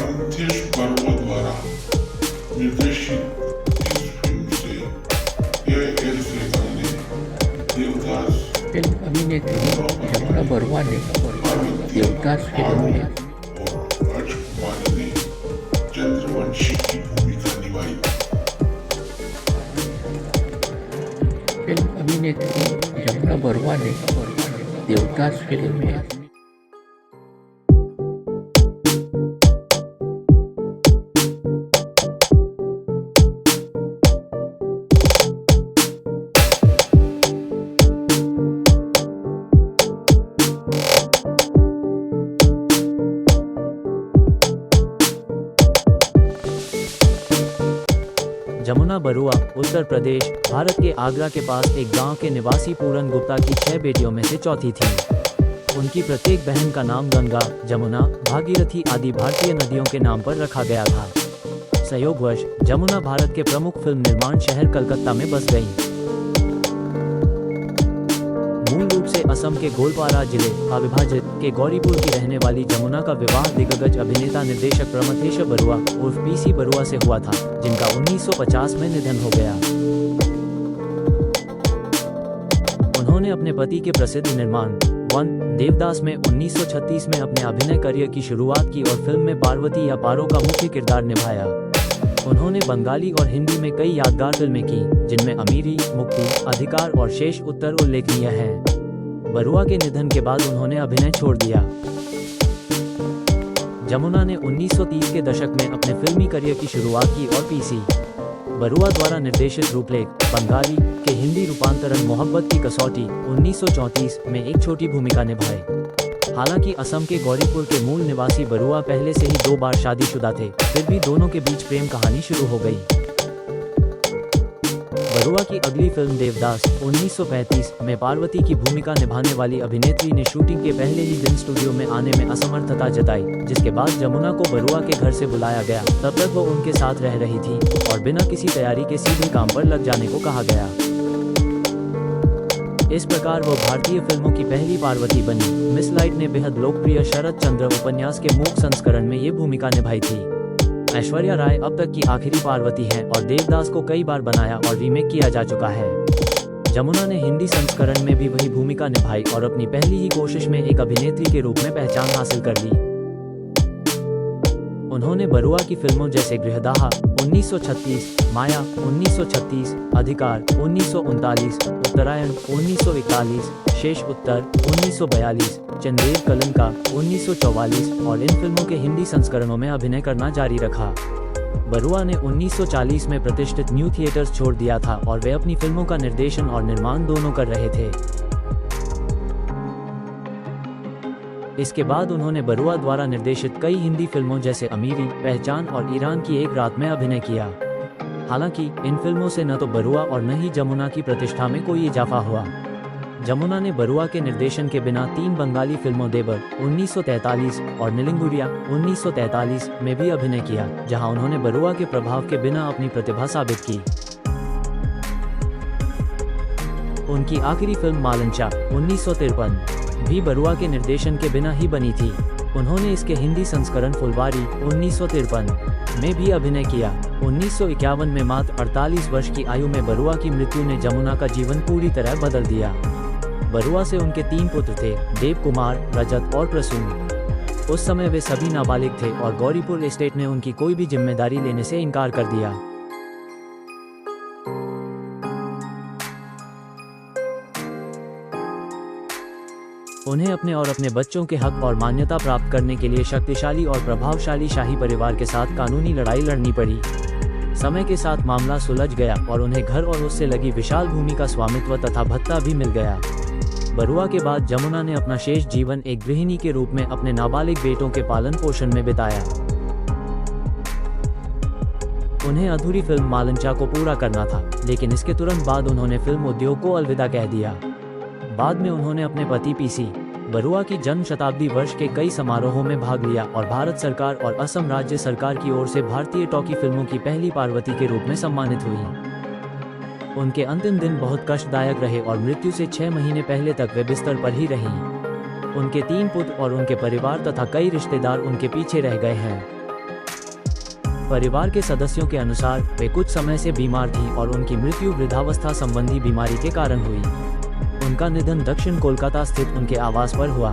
अंत्येश बरुआ द्वारा निर्देशित इस फिल्म से A.L. सेगर ने देवदास फिल्म अभिनेत्री जमुना बरुआ ने देवदास फिल्म में और राजकुमारी ने चंद्रवंशी की भूमिका निभाई। फिल्म अभिनेत्री जमुना बरुआ ने देवदास फिल्म में जमुना बरुआ उत्तर प्रदेश भारत के आगरा के पास एक गांव के निवासी पूरन गुप्ता की 6 बेटियों में से चौथी थी। उनकी प्रत्येक बहन का नाम गंगा, जमुना, भागीरथी आदि भारतीय नदियों के नाम पर रखा गया था। संयोगवश जमुना भारत के प्रमुख फिल्म निर्माण शहर कलकत्ता में बस गईं। मूल रूप से असम के गोलपारा जिले अविभाजित के गौरीपुर की रहने वाली जमुना का विवाह दिग्गज अभिनेता निर्देशक प्रमथेश बरुआ उर्फ PC बरुआ से हुआ था, जिनका 1950 में निधन हो गया। उन्होंने अपने पति के प्रसिद्ध निर्माण वन देवदास में 1936 में अपने अभिनय करियर की शुरुआत की और फिल्म में पार्वती या पारो का मुख्य किरदार निभाया। उन्होंने बंगाली और हिंदी में कई यादगार फिल्में की, जिनमें अमीरी, मुक्ति, अधिकार और शेष उत्तर उल्लेखनीय हैं। बरुआ के निधन के बाद उन्होंने अभिनय छोड़ दिया। जमुना ने 1930 के दशक में अपने फिल्मी करियर की शुरुआत की और PC बरुआ द्वारा निर्देशित रूपलेख बंगाली के हिंदी रूपांतरण मोहब्बत की कसौटी 1934 में एक छोटी भूमिका निभाई। हालांकि असम के गौरीपुर के मूल निवासी बरुआ पहले से ही 2 बार शादीशुदा थे, फिर भी दोनों के बीच प्रेम कहानी शुरू हो गई। बरुआ की अगली फिल्म देवदास 1935 में पार्वती की भूमिका निभाने वाली अभिनेत्री ने शूटिंग के पहले ही दिन स्टूडियो में आने में असमर्थता जताई, जिसके बाद जमुना को बरुआ के घर से बुलाया गया। तब तक वो उनके साथ रह रही थी और बिना किसी तैयारी के सीधे काम पर लग जाने को कहा गया। इस प्रकार वो भारतीय फिल्मों की पहली पार्वती बनी। मिस लाइट ने बेहद लोकप्रिय शरद चंद्र उपन्यास के मूक संस्करण में ये भूमिका निभाई थी। ऐश्वर्या राय अब तक की आखिरी पार्वती हैं और देवदास को कई बार बनाया और रीमेक किया जा चुका है। जमुना ने हिंदी संस्करण में भी वही भूमिका निभाई और अपनी पहली ही कोशिश में एक अभिनेत्री के रूप में पहचान हासिल कर ली। उन्होंने बरुआ की फिल्मों जैसे गृहदाह 1936, माया 1936, अधिकार 1939, उत्तरायण 1941, शेष उत्तर 1942, चंदेर कलंका 1944 और इन फिल्मों के हिंदी संस्करणों में अभिनय करना जारी रखा। बरुआ ने 1940 में प्रतिष्ठित न्यू थिएटर्स छोड़ दिया था और वे अपनी फिल्मों का निर्देशन और निर्माण दोनों कर रहे थे। इसके बाद उन्होंने बरुआ द्वारा निर्देशित कई हिंदी फिल्मों जैसे अमीरी, पहचान और ईरान की एक रात में अभिनय किया। हालांकि इन फिल्मों से न तो बरुआ और न ही जमुना की प्रतिष्ठा में कोई इजाफा हुआ। जमुना ने बरुआ के निर्देशन के बिना 3 बंगाली फिल्मों देवर 1943 और नीलिंगुरिया 1943 में भी अभिनय किया, जहां उन्होंने बरुआ के प्रभाव के बिना अपनी प्रतिभा साबित की। उनकी आखिरी फिल्म मालंचा 1953 भी बरुआ के निर्देशन के बिना ही बनी थी। उन्होंने इसके हिंदी संस्करण फुलवारी 1953 में भी अभिनय किया। 1951 में मात्र 48 वर्ष की आयु में बरुआ की मृत्यु ने जमुना का जीवन पूरी तरह बदल दिया। बरुआ से उनके 3 पुत्र थे, देव कुमार, रजत और प्रसून। उस समय वे सभी नाबालिग थे और गौरीपुर एस्टेट ने उनकी कोई भी जिम्मेदारी लेने से इनकार कर दिया। उन्हें अपने और अपने बच्चों के हक और मान्यता प्राप्त करने के लिए शक्तिशाली और प्रभावशाली शाही परिवार के साथ कानूनी लड़ाई लड़नी पड़ी। समय के साथ मामला सुलझ गया और उन्हें घर और उससे लगी विशाल भूमि का स्वामित्व तथा भत्ता भी मिल गया। बरुआ के बाद जमुना ने अपना शेष जीवन एक गृहिणी के रूप में अपने नाबालिग बेटों के पालन पोषण में बिताया। उन्हें अधूरी फिल्म मालंचा को पूरा करना था, लेकिन इसके तुरंत बाद उन्होंने फिल्म उद्योग को अलविदा कह दिया। बाद में उन्होंने अपने पति PC बरुआ की जन्म शताब्दी वर्ष के कई समारोहों में भाग लिया और भारत सरकार और असम राज्य सरकार की ओर से भारतीय टॉकी फिल्मों की पहली पार्वती के रूप में सम्मानित हुई। उनके अंतिम दिन बहुत कष्टदायक रहे और मृत्यु से 6 महीने पहले तक वे बिस्तर पर ही रहीं। उनके 3 पुत्र और उनके परिवार तथा कई रिश्तेदार उनके पीछे रह गए हैं। परिवार के सदस्यों के अनुसार वे कुछ समय से बीमार थीं और उनकी मृत्यु वृद्धावस्था संबंधी बीमारी के कारण हुई। उनका निधन दक्षिण कोलकाता स्थित उनके आवास पर हुआ।